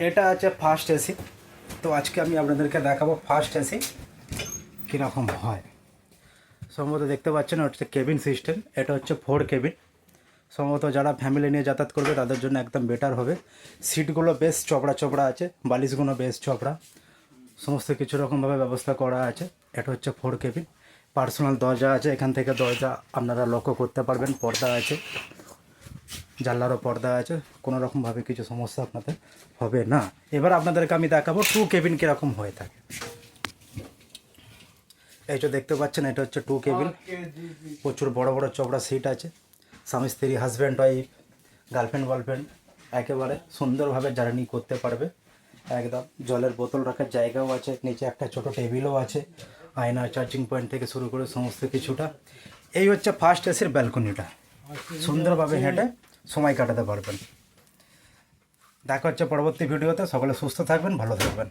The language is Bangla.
এটা আছে ফার্স্ট এসি। তো আজকে আমি আপনাদেরকে দেখাবো ফার্স্ট এসি কীরকম হয়। সম্ভবত দেখতে পাচ্ছেন হচ্ছে কেবিন সিস্টেম, এটা হচ্ছে 4 কেবিন। সম্ভবত যারা ফ্যামিলি নিয়ে যাতায়াত করবে তাদের জন্য একদম বেটার হবে। সিটগুলো বেশ চপড়া চপড়া আছে, বালিশগুলো বেশ চপড়া, সমস্ত কিছু রকমভাবে ব্যবস্থা করা আছে। এটা হচ্ছে 4 কেবিন। পার্সোনাল দরজা আছে, এখান থেকে দরজা আপনারা লক্ষ্য করতে পারবেন। পর্দা আছে, জানলারও পর্দা আছে, কোনো রকমভাবে কিছু সমস্যা আপনাদের হবে না। এবার আপনাদেরকে আমি দেখাবো 2 কেবিন কীরকম হয়ে থাকে। এই যে দেখতে পাচ্ছেন এটা হচ্ছে 2 কেবিন। প্রচুর বড় বড় চওড়া সিট আছে। স্বামী স্ত্রী, হাজব্যান্ড ওয়াইফ, গার্লফ্রেন্ড বয়ফ্রেন্ড একেবারে সুন্দরভাবে জার্নি করতে পারবে। একদম জলের বোতল রাখার জায়গাও আছে, নিচে একটা ছোট টেবিলও আছে, আয়না, চার্জিং পয়েন্ট থেকে শুরু করে সমস্ত কিছুটা। এই হচ্ছে ফার্স্ট এসির ব্যালকনিটা। সুন্দরভাবে হেঁটে সময় কাটাতে পারবেন। দেখা হচ্ছে পরবর্তী ভিডিওতে। সকলে সুস্থ থাকবেন, ভালো থাকবেন।